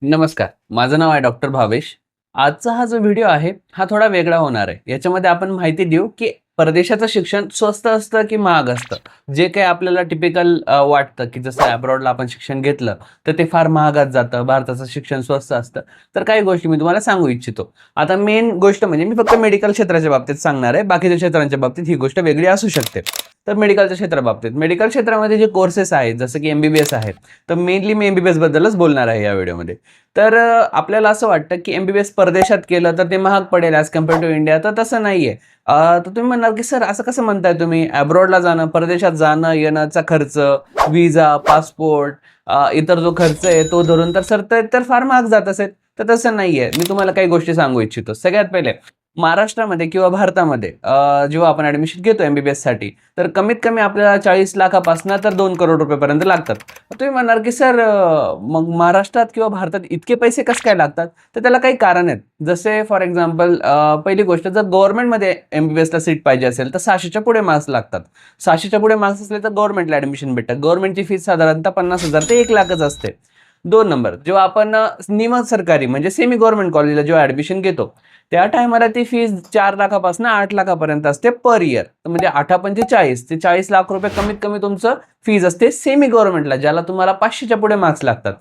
नमस्कार. माझं नाव आहे डॉक्टर भावेश. आजचा हा जो व्हिडिओ आहे, हा थोडा वेगळा होणार आहे. याच्यामध्ये आपण माहिती देऊ, की परदेशाचं शिक्षण स्वस्त असतं की महाग असतं? जे काही आपल्याला टिपिकल वाटतं, की जसं अब्रॉडला आपण शिक्षण घेतलं, तर ते फार महागात जातं. भारताचं शिक्षण स्वस्त असतं. तर काही गोष्टी मी तुम्हाला सांगू इच्छितो. आता मेन गोष्ट म्हणजे मी फक्त मेडिकल क्षेत्राच्या बाबतीत सांगणार आहे. बाकीच्या क्षेत्रांच्या बाबतीत ही गोष्ट वेगळी असू शकते. तर मेडिकलच्या क्षेत्राबाबतीत, मेडिकल क्षेत्रामध्ये जे कोर्सेस आहेत, जसं की एम-बी-बी-एस आहे. तर मेनली मी एम-बी-बी-एस बद्दलच बोलणार आहे या व्हिडिओमध्ये. तर आपल्याला असं वाटतं की एम-बी-बी-एस परदेशात केलं तर ते महाग पडेल ॲज कम्पेअर टू इंडिया, तर तसं नाहीये. तर तुम्ही म्हणणार की "सर असं कसं म्हणताय तुम्ही? अब्रॉडला जाणं, परदेशात जाणं, येण्याचा खर्च, व्हिसा, पासपोर्ट, इतर जो खर्च आहे तो धरून तर सर ते तर फार महाग जात असेल." तर तसं नाहीये. मी तुम्हाला काही गोष्टी सांगू इच्छितो. सगळ्यात पहिले महाराष्ट्रामध्ये किंवा भारतामध्ये जेव्हा आपण ॲडमिशन घेतो एम-बी-बी-एससाठी, तर कमीत कमी आपल्याला 40 लाखापासून तर 2 करोड रुपयेपर्यंत लागतात. तर तुम्ही म्हणणार की "सर मग महाराष्ट्रात किंवा भारतात इतके पैसे कसं काय लागतात?" तर त्याला काही कारण आहेत. जसे फॉर एक्झाम्पल पहिली गोष्ट जर गव्हर्नमेंटमध्ये एम-बी-बी-एसला सीट पाहिजे असेल, तर 600च्या पुढे मार्क्स लागतात. 600च्या पुढे मार्क्स असले तर गव्हर्नमेंटला ॲडमिशन भेटतं. गव्हर्नमेंटची फीस साधारणतः 50,000 ते 1,00,000च असते. 2 नंबर जेव्हा आपण निम सरकारी म्हणजे सेमी गव्हर्नमेंट कॉलेजला जेव्हा ॲडमिशन घेतो, त्या टायमाला ती फीस 4 लाखापासून 8 लाखापर्यंत असते पर इयर. म्हणजे 8×5 40 ते 40 लाख रुपये कमीत कमी तुमचं फीज असते सेमी गव्हर्नमेंटला, ज्याला तुम्हाला 500च्या पुढे मार्क्स लागतात.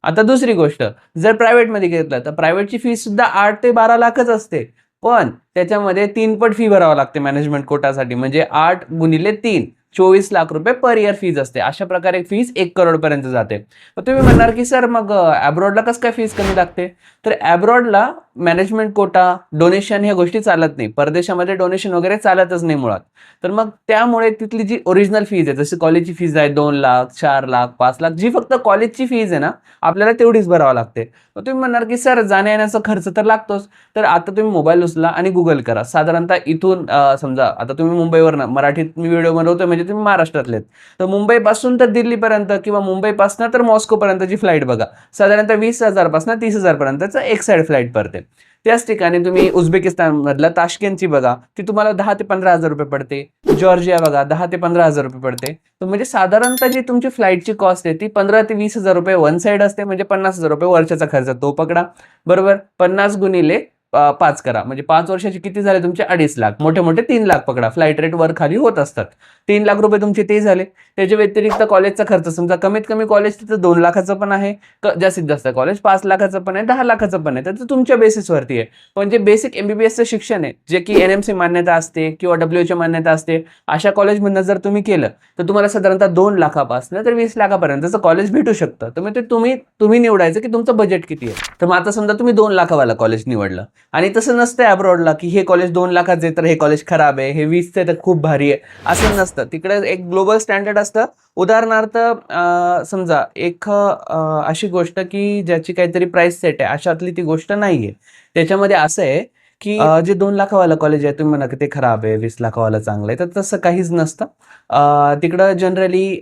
आता दुसरी गोष्ट, जर प्रायव्हेटमध्ये घेतलं तर प्रायव्हेटची फीस सुद्धा 8 ते 12 लाखच असते. पण त्याच्यामध्ये 3 पट फी भरावी लागते मॅनेजमेंट कोटासाठी. म्हणजे 8 गुणिले 3 24 लाख रुपये पर इयर फीज असते. अशा प्रकारे फीस 1 करोडपर्यंत जाते. मग तुम्ही म्हणणार की सर मग अब्रॉडला कसं काय फीस कमी लागते? तर अब्रॉडला मॅनेजमेंट कोटा, डोनेशन ह्या गोष्टी चालत नाही. परदेशामध्ये डोनेशन वगैरे चालतच नाही मुळात. तर मग त्यामुळे तिथली जी ओरिजिनल फीज आहे, जशी कॉलेजची फीज आहे 2 लाख, 4 लाख, 5 लाख, जी फक्त कॉलेजची फीज आहे ना, आपल्याला तेवढीच भरावी लागते. मग तुम्ही म्हणणार की सर जाण्या-येण्याचा खर्च तर लागतोच. तर आता तुम्ही मोबाईल उचला आणि Google करा. साधारणतः इथून समजा आता तुम्ही मुंबईवरनं मराठीत मी व्हिडिओ बनवतोय म्हणजे तुम्ही महाराष्ट्रातले आहेत. तर मुंबईपासून तर दिल्लीपर्यंत किंवा मुंबईपासून तर मॉस्कोपर्यंतची फ्लाइट बघा. साधारणतः 20,000 पासून 30,000 पर्यंतचं एक साइड फ्लाइट पडते. त्याच ठिकाणी तुम्ही उझबेकिस्तानमधल्या ताशकेंटची बघा, ती तुम्हाला 10,000 ते 15,000 रुपये पडते. जॉर्जिया बघा 10,000 ते 15,000 रुपये पडते. तर म्हणजे साधारणतः जी तुमची फ्लाइटची कॉस्ट आहे ती 15,000 ते 20,000 रुपये वन साइड असते. म्हणजे 50,000 रुपये वर्षाचा खर्च तो पकडा. बरोबर 50 गुणिले 5 करा. म्हणजे 5 वर्षाचे किती झाले तुमचे 2.5 लाख. मोठे-मोठे 3 लाख पकडा. फ्लाइट रेट वर खाली होत असतात. 3 लाख रुपये तुमचे ते झाले. त्याच्या व्यतिरिक्त कॉलेजचा खर्च समजा कमीत कमी कॉलेज तिथं 2 लाखाचं पण आहे. जास्तीत जास्त कॉलेज 5 लाखाचं पण आहे, 10 लाखाचं पण आहे. तर ते तुमच्या बेसिसवरती आहे. पण जे बेसिक एम-बी-बी-एसचं शिक्षण आहे, जे की एन-एम-सी मान्यता असते किंवा WHO मान्यता असते, अशा कॉलेजमधनं जर तुम्ही केलं, तर तुम्हाला साधारणतः 2 लाखापासून तर 20 लाखापर्यंतचं कॉलेज भेटू शकतं. तर मग ते तुम्ही तुम्ही निवडायचं की तुमचं बजेट किती आहे. तर मग आता समजा तुम्ही 2 लाखावाला कॉलेज निवडलं आणि तसं नसतं अब्रॉडला, की हे कॉलेज 2 लाखाचं आहे, तर हे कॉलेज खराब आहे, हे 20चं आहे, तर खूप भारी आहे. असं नसतं. तिकडे एक ग्लोबल स्टँडर्ड असतं. उदाहरणार्थ समजा एक अशी गोष्ट की ज्याची काहीतरी प्राइस सेट आहे, अशातली ती गोष्ट नाहीये. त्याच्यामध्ये असं आहे की जे 2 लाखावाला कॉलेज आहे, तुम्ही म्हणा की ते खराब आहे, 20 लाखावाला चांगलं आहे, तर तसं काहीच नसतं. तिकडं जनरली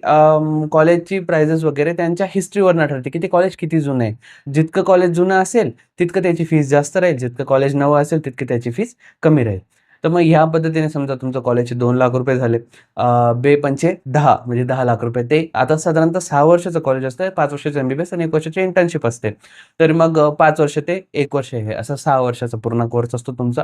कॉलेजची प्राइजेस वगैरे त्यांच्या हिस्ट्रीवरनं ठरते, की ते कॉलेज किती जुनं आहे. जितकं कॉलेज जुनं असेल, तितकं त्याची फीस जास्त राहील. जितकं कॉलेज नवं असेल, तितकी त्याची फीस कमी राहील. तर मग ह्या पद्धतीने समजा तुमचं कॉलेजचे 2 लाख रुपये झाले. बेपंचे 10 म्हणजे 10 लाख रुपये. ते आता साधारणतः 6 वर्षाचं कॉलेज असतं. 5 वर्षाचं एम-बी-बी-एस आणि 1 वर्षाची इंटर्नशिप असते. तर मग 5 वर्ष ते 1 वर्ष हे असं 6 वर्षाचा पूर्ण कोर्स असतो तुमचा.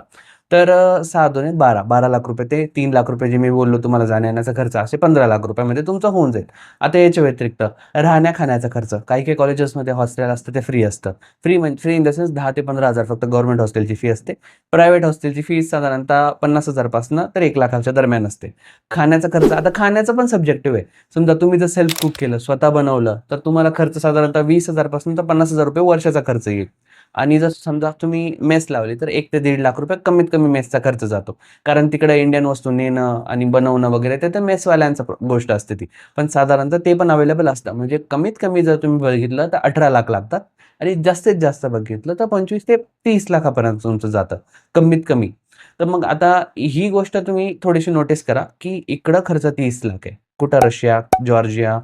तर 6 दुणे 12. 12 लाख रुपये ते 3 लाख रुपये जे मी बोललो तुम्हाला जाण्या-येण्याचा खर्च असे 15 लाख रुपयामध्ये तुमचा होऊन जाईल. आता याच्या व्यतिरिक्त राहण्या-खाण्याचा खर्च. काही-काही कॉलेजेसमध्ये हॉस्टेल असतं ते फ्री असतं. फ्री इन द सेन्स 10,000 ते 15,000 फक्त गव्हर्नमेंट हॉस्टेलची फी असते. प्रायव्हेट हॉस्टेलची फीस साधारणतः 50,000 पासून तर 1,00,000च्या दरम्यान असते. खाण्याचा खर्च आता खाण्याचं पण सब्जेक्टिव्ह आहे. समजा तुम्ही जर सेल्फ कुक केलं, स्वतः बनवलं, तर तुम्हाला खर्च साधारणतः 20,000 पासून तर 50,000 रुपये वर्षाचा खर्च येईल. आणि जर समजा तुम्ही मेस लावली, तर 1 ते 1.5 लाख रुपये कमीत कमी मेसचा खर्च जातो. कारण तिकडे इंडियन वस्तू नेणं आणि बनवणं वगैरे ते तर मेसवाल्यांचं गोष्ट असते ती. पण साधारणतः ते पण अवेलेबल असतं. म्हणजे कमीत कमी जर तुम्ही बघितलं तर 18 लाख लागतात आणि जास्तीत जास्त बघितलं तर 25 ते 30 लाखापर्यंत तुमचं जातं, कमीत कमी. तर मग आता ही गोष्ट तुम्ही थोडीशी नोटीस करा, की इकडं खर्च 30 लाख आहे. कुठं रशिया, जॉर्जिया,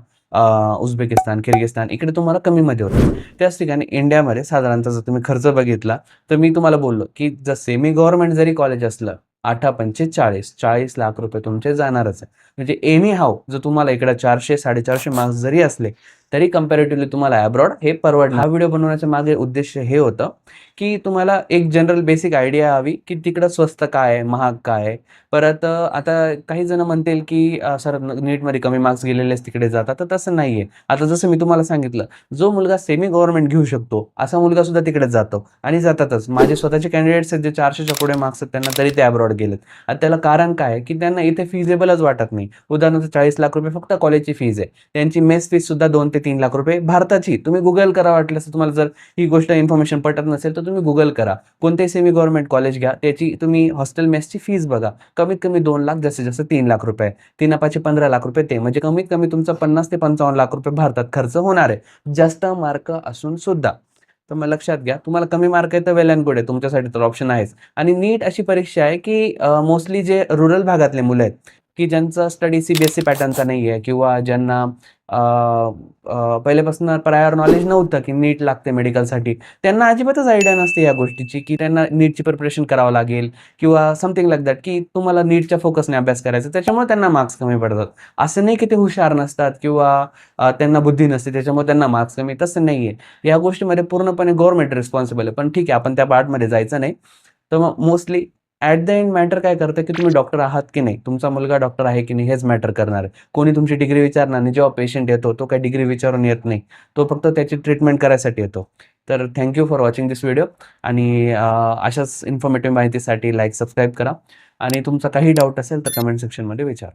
उझबेकिस्तान, किर्गिस्तान इकडे तुम्हाला कमीमध्ये होतं. त्याच ठिकाणी इंडियामध्ये साधारणतः जर तुम्ही खर्च बघितला, तर मी तुम्हाला बोललो, की जर सेमी गव्हर्नमेंट जरी कॉलेज असलं, 8×5 40, 40 लाख रुपये तुमचे जाणारच आहे. म्हणजे एनी हाऊ जर तुम्हाला इकडे 400-450 मार्क्स जरी असले, तरी कम्पॅरेटिव्हली तुम्हाला अब्रॉड हे परवडणार. हा व्हिडिओ बनवण्याच्या मागे उद्देश हे होतं की तुम्हाला एक जनरल बेसिक आयडिया हवी की तिकडं स्वस्त काय आहे, महाग काय आहे. परत आता काही जण म्हणतील की सर नीटमध्ये कमी मार्क्स गेलेलेच तिकडे जातात, तर तसं नाही आहे. आता जसं मी तुम्हाला सांगितलं, जो मुलगा सेमी गव्हर्नमेंट घेऊ शकतो असा मुलगा सुद्धा तिकडेच जातो आणि जातातच. माझे स्वतःचे कॅन्डिडेट्स आहेत जे 400च्या पुढे मार्क्स आहेत त्यांना, तरी ते अब्रॉड गेलेत. आता त्याला कारण काय आहे की त्यांना इथे फिजिबलच वाटत नाही. उदाहरणार्थ 40 लाख रुपये फक्त कॉलेजची फीज आहे. त्यांची मेस फीस सुद्धा 2 ते 3 लाख रुपये भारताची. तुम्ही गुगल करा वाटल्यास, तुम्हाला जर ही गोष्ट इन्फॉर्मेशन पटत नसेल तर तुम्ही गुगल करा. कोणतेही सेमी गव्हर्नमेंट कॉलेज घ्या, त्याची तुम्ही हॉस्टेल मेसची फीज बघा. कमीत कमी 2 लाख, जास्तीत जास्त 3 लाख रुपये. 3 15 लाख रुपये ते, म्हणजे कमीत कमी तुमचा 50 ते 55 लाख रुपये भारतात खर्च होणार आहे, जास्त मार्क असून सुद्धा. तर मग लक्षात घ्या, तुम्हाला कमी मार्क आहे तर वेल अँड गुड आहे, तुमच्यासाठी तर ऑप्शन आहेच. आणि नीट अशी परीक्षा आहे की मोस्टली जे रुरल भागातले मुलं आहेत की ज्यांचा स्टडी सीबीएसई पॅटर्नचा नाही आहे किंवा ज्यांना पहिल्यापासून प्रायर नॉलेज नव्हतं की नीट लागते मेडिकलसाठी, त्यांना अजिबातच आयडिया नसते या गोष्टीची की त्यांना नीटची प्रिपरेशन करावं लागेल किंवा समथिंग लाईक दॅट, की तुम्हाला नीटच्या फोकसने अभ्यास करायचा, त्याच्यामुळे त्यांना मार्क्स कमी पडतात. असं नाही की ते हुशार नसतात किंवा त्यांना बुद्धी नसते त्याच्यामुळे त्यांना मार्क्स कमी, तसं नाही आहे. या गोष्टीमध्ये पूर्णपणे गव्हर्नमेंट रिस्पॉन्सिबल आहे. पण ठीक आहे, आपण त्या पार्टमध्ये जायचं नाही. तर मग mostly at the end matter काय करतं की तुम्ही डॉक्टर आहात की नाही, तुमचा मुलगा डॉक्टर आहे की नाही, हेच मॅटर करणार आहे. कोणी तुमची डिग्री विचारणार नाही. जेव्हा पेशंट येतो तो काही डिग्री विचारून येत नाही, तो फक्त त्याची ट्रीटमेंट करायसाठी येतो. तर thank for watching this video. आणि अशाच इन्फॉर्मेटिव्ह माहितीसाठी लाईक, सबस्क्राईब करा आणि तुमचा काही डाऊट असेल तर कमेंट सेक्शनमध्ये विचारा.